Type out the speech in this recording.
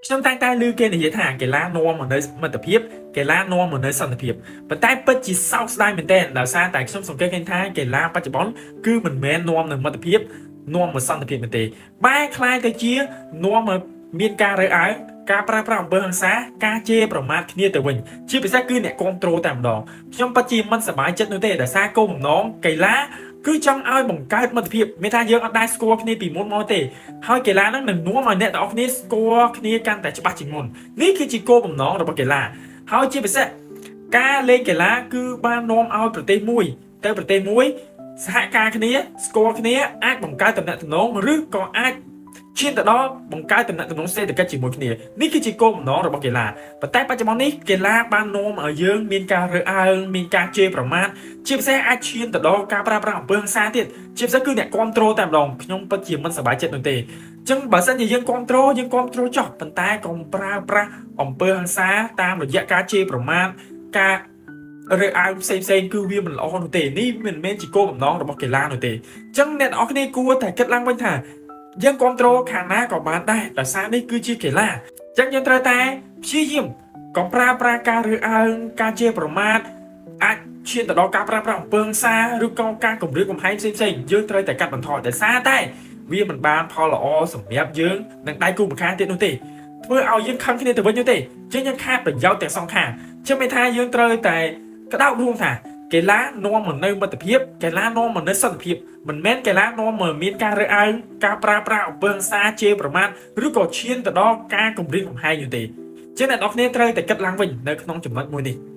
ខ្ញុំតែងតែឮគេនិយាយថាកីឡានាំមកនៅមិត្តភាពកីឡានាំមកនៅសន្តិភាពប៉ុន្តែពិតជាសោកស្ដាយមែនទែនដោយសារតែខ្ញុំសង្កេតឃើញថាកីឡាបច្ចុប្បន្នគឺមិនមែននាំនៅមិត្តភាពនាំមកសន្តិភាពទេបែរខ្លាយទៅជានាំមកមានការរើសអើងការប្រើប្រាស់អំពើហិង្សាការជេរប្រមាថគ្នាទៅវិញជាពិសេសគឺអ្នកគ្រប់គ្រងតែម្ដងខ្ញុំពិតជាមិនសប្បាយចិត្តនោះទេដោយសារគោលបំណងកីឡាគឺចង់ឲ្យបង្កើតមិត្តភាពមានថាយើងអត់ដែរស្គាល់គ្នាពីមុនមកទេហើយកីឡាហ្នឹងនឹងនាំឲ្យអ្នកទាំងអស់គ្នាស្គាល់គ្នាកាន់តែច្បាស់ជាងមុននេះគឺជាគោលបំណងរបស់កីឡាហើយជាពិសេសការលេងកីឡាគឺបាននាំឲ្យប្រទេសមួយទៅប្រទេសមួយសហការគ្នាស្គាល់គ្នាអាចបង្កើតទំនាក់ទំនងឬក៏អាចឈានទៅដល់បង្កើតទំនាក់ទំនងសេដ្ឋកិច្ចជាមួយគ្នានេះគឺជាគោលបំណងរបស់កីឡាប៉ុន្តែបច្ចុប្បន្ននេះកីឡាបាននាំឲ្យយើងមានការរើសអើងមានការជេរប្រមាថជាពិសេសអាចឈានទៅដល់ការប្រើប្រាស់អំពើហិង្សាទៀតជាពិសេសគឺអ្នកគ្រប់គ្រងតែម្ដងខ្ញុំពិតជាមិនសប្បាយចិត្តនោះទេអញ្ចឹងបើសិនជាយើងគ្រប់គ្រងចោះប៉ុន្តែកុំប្រើប្រាស់អំពើហិង្សាតាមរយៈការជេរប្រមាថការរើសអើងផ្សេងគឺវាមិនល្អនោះទេនេះមិនមែនជាគោលបំណងរបស់កីឡានោះទេអញ្ចឹងអ្នកនរគ្នាគួរតែគិតឡើងវិញថាយើងគ្រប់គ្រងខាងណាក៏បានដែរដោយសារនេះគឺជាកីឡាអញ្ចឹងយើងត្រូវតែព្យាយាមកុំប្រើប្រាស់ការរើសអើងការជេរប្រមាថអាចឈានទៅដល់ការប្រើប្រាស់អំពើហិង្សាឬក៏ការគំរាមកំហែងផ្សេងយើងត្រូវតែកាត់បន្ថយដោយសារតែវាមិនបានផលល្អសម្រាប់យើងនិងដៃគូម្ខាងទៀតនោះទេធ្វើឲ្យយើងខឹងគ្នាទៅវិញនោះទេអញ្ចឹងយើងខាតប្រយោជន៍ទាំងសងខាងចឹងមានថាយើងត្រូវតែក្តោបរួមថាកីឡានាំមកនៅមិត្តភាពកីឡានាំមកនៅសន្តិភាពមិនមែនកីឡានាំមកមានការរើសអើងការប្រើប្រាស់អំពើហិង្សាជេរប្រមាថឬក៏ឈានទៅដល់ការគំរាមកំហែងនោះទេចឹងអ្នកនរគ្នាត្រូវតែគិតឡើងវិញនៅក្នុងចំណុចមួយនេះ